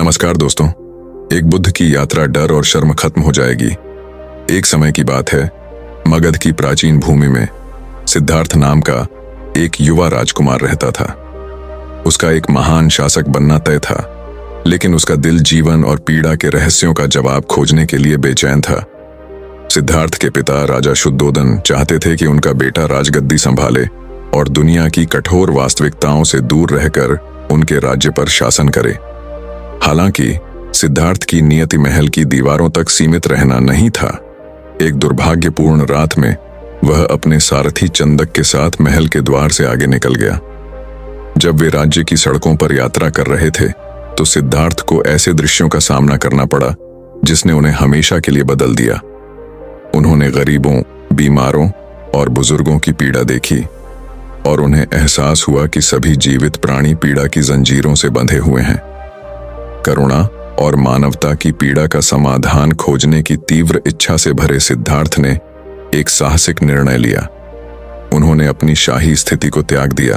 नमस्कार दोस्तों। एक बुद्ध की यात्रा डर और शर्म खत्म हो जाएगी। एक समय की बात है, मगध की प्राचीन भूमि में सिद्धार्थ नाम का एक युवा राजकुमार रहता था। उसका एक महान शासक बनना तय था, लेकिन उसका दिल जीवन और पीड़ा के रहस्यों का जवाब खोजने के लिए बेचैन था। सिद्धार्थ के पिता राजा शुद्धोदन चाहते थे कि उनका बेटा राजगद्दी संभाले और दुनिया की कठोर वास्तविकताओं से दूर रहकर उनके राज्य पर शासन करे। हालांकि सिद्धार्थ की नियति महल की दीवारों तक सीमित रहना नहीं था। एक दुर्भाग्यपूर्ण रात में वह अपने सारथी चंदक के साथ महल के द्वार से आगे निकल गया। जब वे राज्य की सड़कों पर यात्रा कर रहे थे तो सिद्धार्थ को ऐसे दृश्यों का सामना करना पड़ा जिसने उन्हें हमेशा के लिए बदल दिया। उन्होंने गरीबों, बीमारों और बुजुर्गों की पीड़ा देखी और उन्हें एहसास हुआ कि सभी जीवित प्राणी पीड़ा की जंजीरों से बंधे हुए हैं। करुणा और मानवता की पीड़ा का समाधान खोजने की तीव्र इच्छा से भरे सिद्धार्थ ने एक साहसिक निर्णय लिया। उन्होंने अपनी शाही स्थिति को त्याग दिया,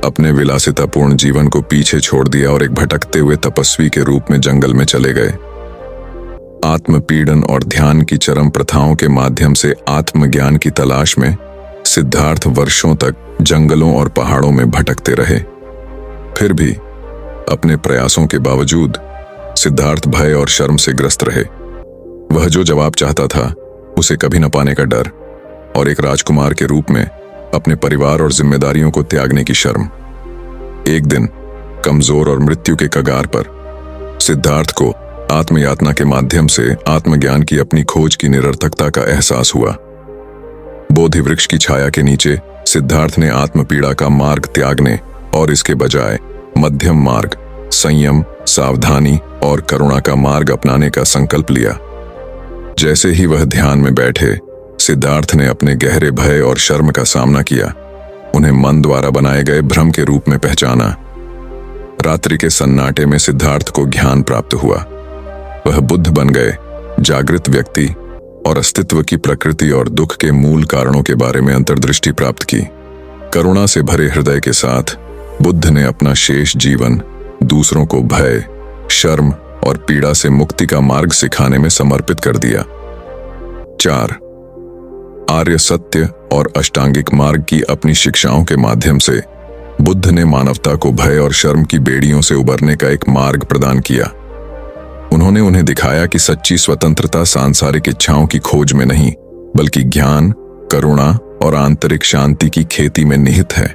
अपने विलासितापूर्ण जीवन को पीछे छोड़ दिया और एक भटकते हुए तपस्वी के रूप में जंगल में चले गए। आत्मपीड़न और ध्यान की चरम प्रथाओं के माध्यम से आत्मज्ञान की तलाश में सिद्धार्थ वर्षों तक जंगलों और पहाड़ों में भटकते रहे। फिर भी अपने प्रयासों के बावजूद सिद्धार्थ भय और शर्म से ग्रस्त रहे। वह जो जवाब चाहता था उसे कभी न पाने का डर और एक राजकुमार के रूप में अपने परिवार और जिम्मेदारियों को त्यागने की शर्म। एक दिन कमजोर और मृत्यु के कगार पर सिद्धार्थ को आत्मयातना के माध्यम से आत्मज्ञान की अपनी खोज की निरर्थकता का एहसास हुआ। बोधि वृक्ष की छाया के नीचे सिद्धार्थ ने आत्मपीड़ा का मार्ग त्यागने और इसके बजाय मध्यम मार्ग, संयम, सावधानी और करुणा का मार्ग अपनाने का संकल्प लिया। जैसे ही वह ध्यान में बैठे, सिद्धार्थ ने अपने गहरे भय और शर्म का सामना किया, उन्हें मन द्वारा बनाए गए भ्रम के रूप में पहचाना। रात्रि के सन्नाटे में सिद्धार्थ को ज्ञान प्राप्त हुआ। वह बुद्ध बन गए, जागृत व्यक्ति और अस्तित्व की प्रकृति और दुख के मूल कारणों के बारे में अंतर्दृष्टि प्राप्त की। करुणा से भरे हृदय के साथ बुद्ध ने अपना शेष जीवन दूसरों को भय, शर्म और पीड़ा से मुक्ति का मार्ग सिखाने में समर्पित कर दिया। 4. आर्य सत्य और अष्टांगिक मार्ग की अपनी शिक्षाओं के माध्यम से बुद्ध ने मानवता को भय और शर्म की बेड़ियों से उबरने का एक मार्ग प्रदान किया। उन्होंने उन्हें दिखाया कि सच्ची स्वतंत्रता सांसारिक इच्छाओं की खोज में नहीं, बल्कि ज्ञान, करुणा और आंतरिक शांति की खेती में निहित है।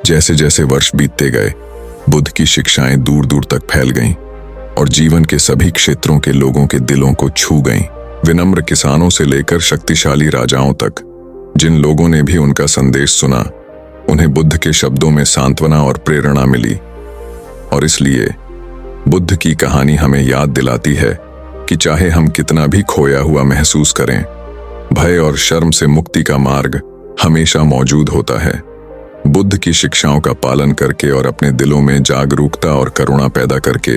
जैसे जैसे वर्ष बीतते गए, बुद्ध की शिक्षाएं दूर दूर तक फैल गईं और जीवन के सभी क्षेत्रों के लोगों के दिलों को छू गईं। विनम्र किसानों से लेकर शक्तिशाली राजाओं तक जिन लोगों ने भी उनका संदेश सुना, उन्हें बुद्ध के शब्दों में सांत्वना और प्रेरणा मिली। और इसलिए बुद्ध की कहानी हमें याद दिलाती है कि चाहे हम कितना भी खोया हुआ महसूस करें, भय और शर्म से मुक्ति का मार्ग हमेशा मौजूद होता है। बुद्ध की शिक्षाओं का पालन करके और अपने दिलों में जागरूकता और करुणा पैदा करके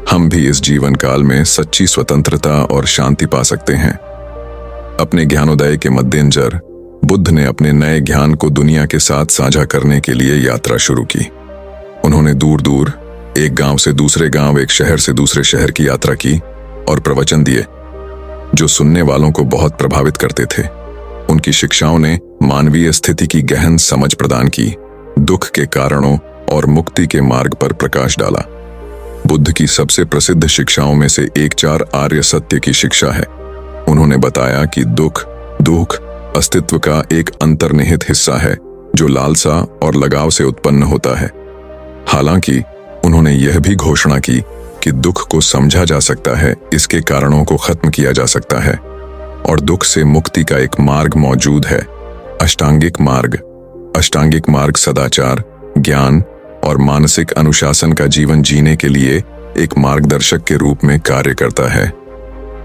हम भी इस जीवन काल में सच्ची स्वतंत्रता और शांति पा सकते हैं। अपने ज्ञानोदय के मद्देनजर बुद्ध ने अपने नए ज्ञान को दुनिया के साथ साझा करने के लिए यात्रा शुरू की। उन्होंने दूर दूर, एक गांव से दूसरे गांव, एक शहर से दूसरे शहर की यात्रा की और प्रवचन दिए जो सुनने वालों को बहुत प्रभावित करते थे। उनकी शिक्षाओं ने मानवीय स्थिति की गहन समझ प्रदान की, दुख के कारणों और मुक्ति के मार्ग पर प्रकाश डाला। बुद्ध की सबसे प्रसिद्ध शिक्षाओं में से एक 4 आर्य सत्य की शिक्षा है। उन्होंने बताया कि दुख अस्तित्व का एक अंतर्निहित हिस्सा है जो लालसा और लगाव से उत्पन्न होता है। हालांकि उन्होंने यह भी घोषणा की कि दुख को समझा जा सकता है, इसके कारणों को खत्म किया जा सकता है और दुख से मुक्ति का एक मार्ग मौजूद है, अष्टांगिक मार्ग। अष्टांगिक मार्ग सदाचार, ज्ञान और मानसिक अनुशासन का जीवन जीने के लिए एक मार्गदर्शक के रूप में कार्य करता है।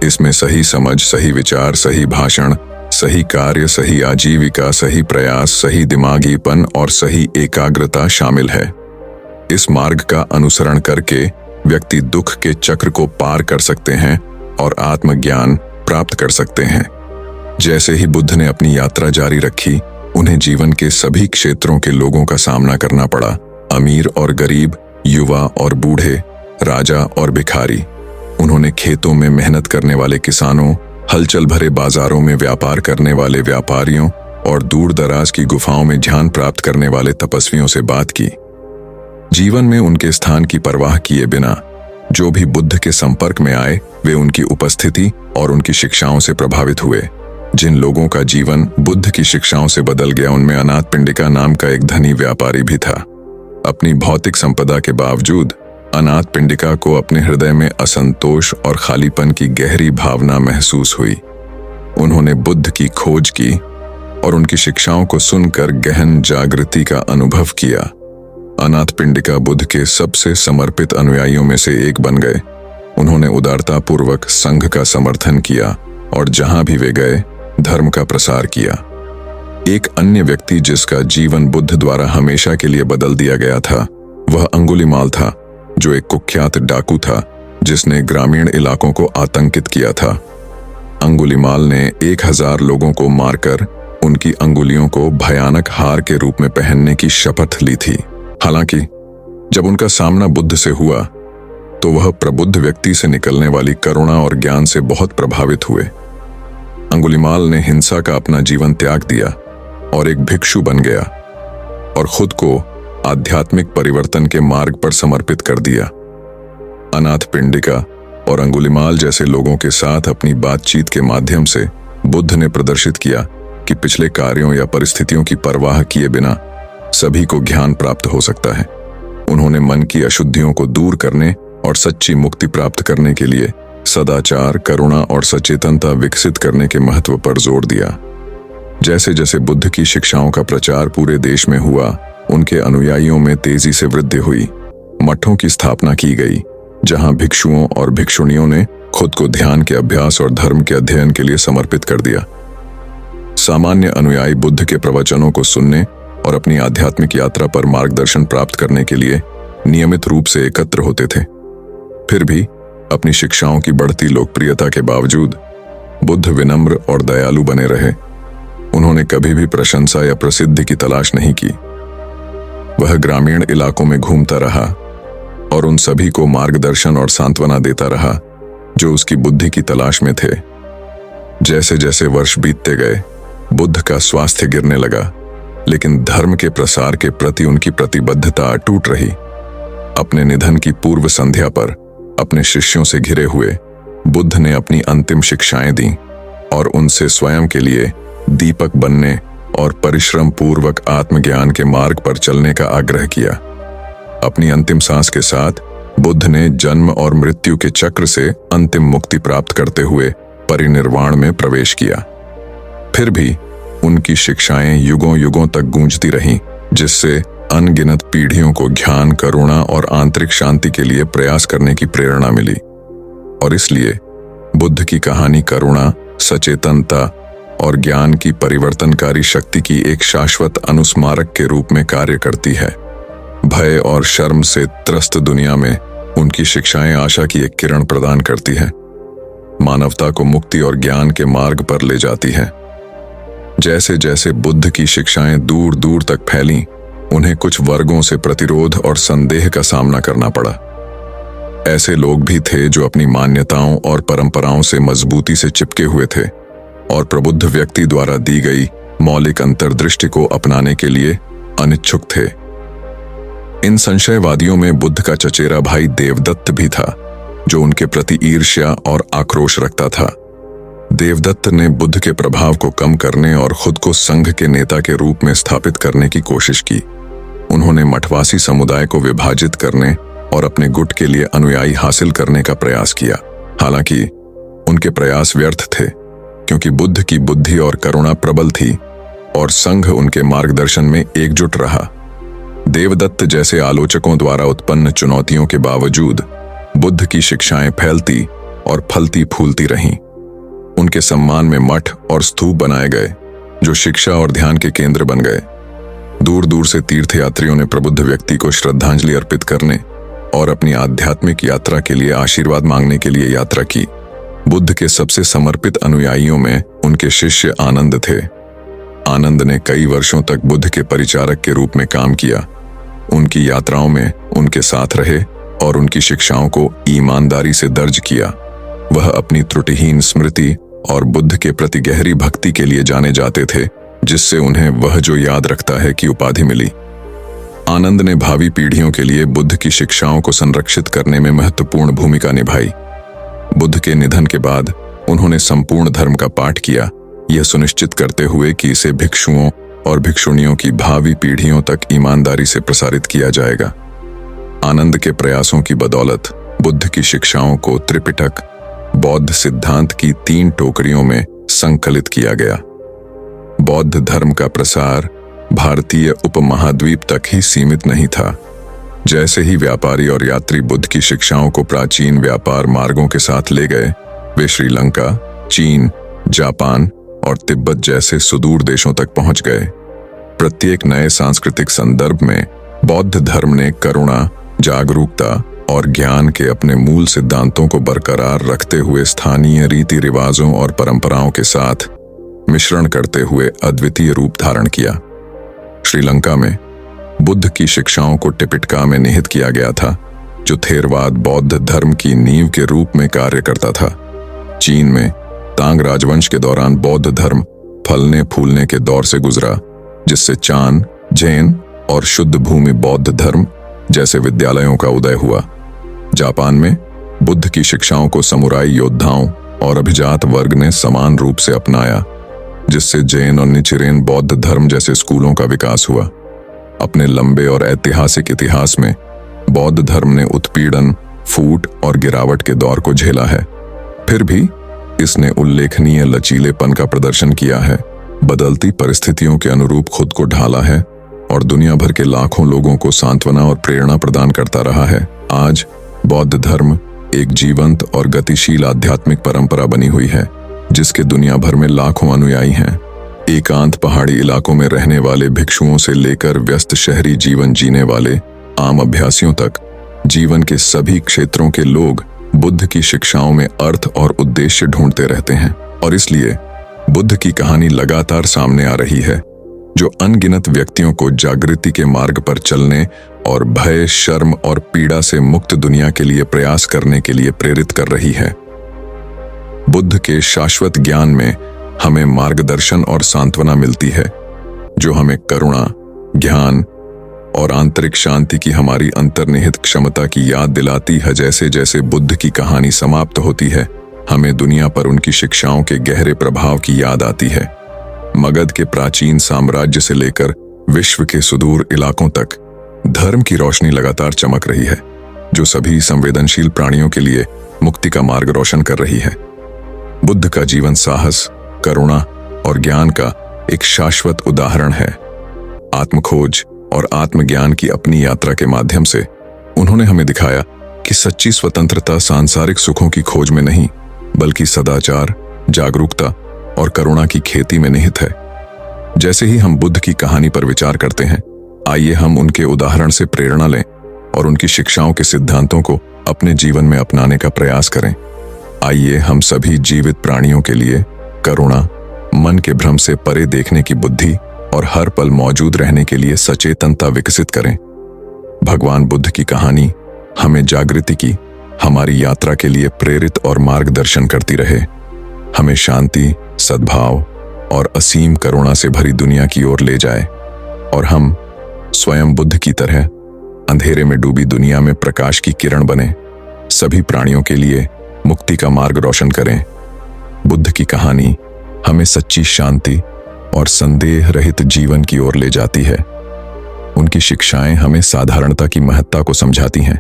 इसमें सही समझ, सही विचार, सही भाषण, सही कार्य, सही आजीविका, सही प्रयास, सही दिमागीपन और सही एकाग्रता शामिल है। इस मार्ग का अनुसरण करके व्यक्ति दुख के चक्र को पार कर सकते हैं और आत्मज्ञान प्राप्त कर सकते हैं। जैसे ही बुद्ध ने अपनी यात्रा जारी रखी, उन्हें जीवन के सभी क्षेत्रों के लोगों का सामना करना पड़ा। अमीर और गरीब, युवा और बूढ़े, राजा और भिखारी। उन्होंने खेतों में मेहनत करने वाले किसानों, हलचल भरे बाजारों में व्यापार करने वाले व्यापारियों और दूर दराज की गुफाओं में ध्यान प्राप्त करने वाले तपस्वियों से बात की। जीवन में उनके स्थान की परवाह किए बिना जो भी बुद्ध के संपर्क में आए, वे उनकी उपस्थिति और उनकी शिक्षाओं से प्रभावित हुए। जिन लोगों का जीवन बुद्ध की शिक्षाओं से बदल गया, उनमें अनाथपिंडिका नाम का एक धनी व्यापारी भी था। अपनी भौतिक संपदा के बावजूद अनाथपिंडिका को अपने हृदय में असंतोष और खालीपन की गहरी भावना महसूस हुई। उन्होंने बुद्ध की खोज की और उनकी शिक्षाओं को सुनकर गहन जागृति का अनुभव किया। अनाथपिंडिका बुद्ध के सबसे समर्पित अनुयायियों में से एक बन गए। उन्होंने उदारतापूर्वक संघ का समर्थन किया और जहां भी वे गए धर्म का प्रसार किया। एक अन्य व्यक्ति जिसका जीवन बुद्ध द्वारा हमेशा के लिए बदल दिया गया था, वह अंगुलीमाल था, जो एक कुख्यात डाकू था जिसने ग्रामीण इलाकों को आतंकित किया था। अंगुलीमाल ने 1000 लोगों को मारकर उनकी अंगुलियों को भयानक हार के रूप में पहनने की शपथ ली थी। हालांकि जब उनका सामना बुद्ध से हुआ तो वह प्रबुद्ध व्यक्ति से निकलने वाली करुणा और ज्ञान से बहुत प्रभावित हुए। अंगुलीमाल ने हिंसा का अपना जीवन त्याग दिया और एक भिक्षु बन गया और खुद को आध्यात्मिक परिवर्तन के मार्ग पर समर्पित कर दिया। अनाथपिंडिका और अंगुलीमाल जैसे लोगों के साथ अपनी बातचीत के माध्यम से बुद्ध ने प्रदर्शित किया कि पिछले कार्यों या परिस्थितियों की परवाह किए बिना सभी को ज्ञान प्राप्त हो सकता है। उन्होंने मन की अशुद्धियों को दूर करने और सच्ची मुक्ति प्राप्त करने के लिए सदाचार, करुणा और सचेतनता विकसित करने के महत्व पर जोर दिया। जैसे जैसे बुद्ध की शिक्षाओं का प्रचार पूरे देश में हुआ, उनके अनुयायियों में तेजी से वृद्धि हुई। मठों की स्थापना की गई, जहां भिक्षुओं और भिक्षुणियों ने खुद को ध्यान के अभ्यास और धर्म के अध्ययन के लिए समर्पित कर दिया। सामान्य अनुयायी बुद्ध के प्रवचनों को सुनने और अपनी आध्यात्मिक यात्रा पर मार्गदर्शन प्राप्त करने के लिए नियमित रूप से एकत्र होते थे। फिर भी अपनी शिक्षाओं की बढ़ती लोकप्रियता के बावजूद बुद्ध विनम्र और दयालु बने रहे। उन्होंने कभी भी प्रशंसा या प्रसिद्धि की तलाश नहीं की। वह ग्रामीण इलाकों में घूमता रहा और उन सभी को मार्गदर्शन और सांत्वना देता रहा जो उसकी बुद्धि की तलाश में थे। जैसे जैसे वर्ष बीतते गए, बुद्ध का स्वास्थ्य गिरने लगा, लेकिन धर्म के प्रसार के प्रति उनकी प्रतिबद्धता अटूट रही। अपने निधन की पूर्व संध्या पर अपने शिष्यों से घिरे हुए बुद्ध ने अपनी अंतिम शिक्षाएं दी और उनसे स्वयं के लिए दीपक बनने और परिश्रम पूर्वक आत्मज्ञान के मार्ग पर चलने का आग्रह किया। अपनी अंतिम सांस के साथ बुद्ध ने जन्म और मृत्यु के चक्र से अंतिम मुक्ति प्राप्त करते हुए परिनिर्वाण में प्रवेश किया। फिर भी उनकी शिक्षाएं युगों युगों तक गूंजती रहीं, जिससे अनगिनत पीढ़ियों को ज्ञान, करुणा और आंतरिक शांति के लिए प्रयास करने की प्रेरणा मिली। और इसलिए बुद्ध की कहानी करुणा, सचेतनता और ज्ञान की परिवर्तनकारी शक्ति की एक शाश्वत अनुस्मारक के रूप में कार्य करती है। भय और शर्म से त्रस्त दुनिया में उनकी शिक्षाएं आशा की एक किरण प्रदान करती है, मानवता को मुक्ति और ज्ञान के मार्ग पर ले जाती है। जैसे जैसे बुद्ध की शिक्षाएं दूर दूर तक फैलीं, उन्हें कुछ वर्गों से प्रतिरोध और संदेह का सामना करना पड़ा। ऐसे लोग भी थे जो अपनी मान्यताओं और परंपराओं से मजबूती से चिपके हुए थे और प्रबुद्ध व्यक्ति द्वारा दी गई मौलिक अंतर्दृष्टि को अपनाने के लिए अनिच्छुक थे। इन संशयवादियों में बुद्ध का चचेरा भाई देवदत्त भी था, जो उनके प्रति ईर्ष्या और आक्रोश रखता था। देवदत्त ने बुद्ध के प्रभाव को कम करने और खुद को संघ के नेता के रूप में स्थापित करने की कोशिश की। उन्होंने मठवासी समुदाय को विभाजित करने और अपने गुट के लिए अनुयायी हासिल करने का प्रयास किया। हालांकि उनके प्रयास व्यर्थ थे, क्योंकि बुद्ध की बुद्धि और करुणा प्रबल थी और संघ उनके मार्गदर्शन में एकजुट रहा। देवदत्त जैसे आलोचकों द्वारा उत्पन्न चुनौतियों के बावजूद बुद्ध की शिक्षाएं फैलती और फलती फूलती रहीं। उनके सम्मान में मठ और स्तूप बनाए गए, जो शिक्षा और ध्यान के केंद्र बन गए। दूर दूर से तीर्थयात्रियों ने प्रबुद्ध व्यक्ति को श्रद्धांजलि अर्पित करने और अपनी आध्यात्मिक यात्रा के लिए आशीर्वाद मांगने के लिए यात्रा की। बुद्ध के सबसे समर्पित अनुयायियों में उनके शिष्य आनंद थे। आनंद ने कई वर्षों तक बुद्ध के परिचारक के रूप में काम किया। उनकी यात्राओं में उनके साथ रहे और उनके साथ ही उनके शिष्यों को और उनकी शिक्षाओं को ईमानदारी से दर्ज किया। वह अपनी त्रुटिहीन स्मृति और बुद्ध के प्रति गहरी भक्ति के लिए जाने जाते थे, जिससे उन्हें वह जो याद रखता है की उपाधि मिली। आनंद ने भावी पीढ़ियों के लिए बुद्ध की शिक्षाओं को संरक्षित करने में महत्वपूर्ण भूमिका निभाई। बुद्ध के निधन के बाद उन्होंने संपूर्ण धर्म का पाठ किया, यह सुनिश्चित करते हुए कि इसे भिक्षुओं और भिक्षुणियों की भावी पीढ़ियों तक ईमानदारी से प्रसारित किया जाएगा। आनंद के प्रयासों की बदौलत बुद्ध की शिक्षाओं को त्रिपिटक बौद्ध सिद्धांत की 3 टोकरियों में संकलित किया गया। बौद्ध धर्म का प्रसार भारतीय उपमहाद्वीप तक ही सीमित नहीं था। जैसे ही व्यापारी और यात्री बुद्ध की शिक्षाओं को प्राचीन व्यापार मार्गों के साथ ले गए, वे श्रीलंका, चीन, जापान और तिब्बत जैसे सुदूर देशों तक पहुंच गए। प्रत्येक नए सांस्कृतिक संदर्भ में बौद्ध धर्म ने करुणा, जागरूकता और ज्ञान के अपने मूल सिद्धांतों को बरकरार रखते हुए स्थानीय रीति रिवाजों और परंपराओं के साथ मिश्रण करते हुए अद्वितीय रूप धारण किया। श्रीलंका में बुद्ध की शिक्षाओं को टिपिटका में निहित किया गया था, जो थेरवाद बौद्ध धर्म की नींव के रूप में कार्य करता था। चीन में तांग राजवंश के दौरान बौद्ध धर्म फलने फूलने के दौर से गुजरा, जिससे चान, जैन और शुद्ध भूमि बौद्ध धर्म जैसे विद्यालयों का उदय हुआ। जापान में बुद्ध की शिक्षाओं को समुराई योद्धाओं और अभिजात वर्ग ने समान रूप से अपनाया, जिससे जैन और निचिरेन बौद्ध धर्म जैसे स्कूलों का विकास हुआ। अपने लंबे और ऐतिहासिक इतिहास में बौद्ध धर्म ने उत्पीड़न, फूट और गिरावट के दौर को झेला है। फिर भी इसने उल्लेखनीय लचीलेपन का प्रदर्शन किया है, बदलती परिस्थितियों के अनुरूप खुद को ढाला है और दुनिया भर के लाखों लोगों को सांत्वना और प्रेरणा प्रदान करता रहा है। आज बौद्ध धर्म एक जीवंत और गतिशील आध्यात्मिक परंपरा बनी हुई है, जिसके दुनिया भर में लाखों अनुयायी हैं। एकांत पहाड़ी इलाकों में रहने वाले भिक्षुओं से लेकर व्यस्त शहरी जीवन जीने वाले आम अभ्यासियों तक जीवन के सभी क्षेत्रों के लोग बुद्ध की शिक्षाओं में अर्थ और उद्देश्य ढूंढते रहते हैं। और इसलिए बुद्ध की कहानी लगातार सामने आ रही है, जो अनगिनत व्यक्तियों को जागृति के मार्ग पर चलने और भय, शर्म और पीड़ा से मुक्त दुनिया के लिए प्रयास करने के लिए प्रेरित कर रही है। बुद्ध के शाश्वत ज्ञान में हमें मार्गदर्शन और सांत्वना मिलती है, जो हमें करुणा, ज्ञान और आंतरिक शांति की हमारी अंतर्निहित क्षमता की याद दिलाती है। जैसे जैसे बुद्ध की कहानी समाप्त होती है, हमें दुनिया पर उनकी शिक्षाओं के गहरे प्रभाव की याद आती है। मगध के प्राचीन साम्राज्य से लेकर विश्व के सुदूर इलाकों तक धर्म की रोशनी लगातार चमक रही है, जो सभी संवेदनशील प्राणियों के लिए मुक्ति का मार्ग रोशन कर रही है। बुद्ध का जीवन साहस, करुणा और ज्ञान का एक शाश्वत उदाहरण है। आत्मखोज और आत्मज्ञान की अपनी यात्रा के माध्यम से उन्होंने हमें दिखाया कि सच्ची स्वतंत्रता सांसारिक सुखों की खोज में नहीं, बल्कि सदाचार, जागरूकता और करुणा की खेती में निहित है। जैसे ही हम बुद्ध की कहानी पर विचार करते हैं, आइए हम उनके उदाहरण से प्रेरणा लें और उनकी शिक्षाओं के सिद्धांतों को अपने जीवन में अपनाने का प्रयास करें। आइए हम सभी जीवित प्राणियों के लिए करुणा, मन के भ्रम से परे देखने की बुद्धि और हर पल मौजूद रहने के लिए सचेतनता विकसित करें। भगवान बुद्ध की कहानी हमें जागृति की हमारी यात्रा के लिए प्रेरित और मार्गदर्शन करती रहे, हमें शांति, सद्भाव और असीम करुणा से भरी दुनिया की ओर ले जाए और हम स्वयं बुद्ध की तरह अंधेरे में डूबी दुनिया में प्रकाश की किरण बने, सभी प्राणियों के लिए मुक्ति का मार्ग रोशन करें। बुद्ध की कहानी हमें सच्ची शांति और संदेह रहित जीवन की ओर ले जाती है। उनकी शिक्षाएं हमें साधारणता की महत्ता को समझाती हैं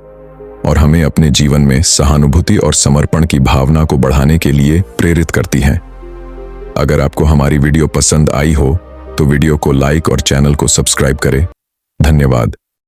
और हमें अपने जीवन में सहानुभूति और समर्पण की भावना को बढ़ाने के लिए प्रेरित करती हैं। अगर आपको हमारी वीडियो पसंद आई हो तो वीडियो को लाइक और चैनल को सब्सक्राइब करें। धन्यवाद।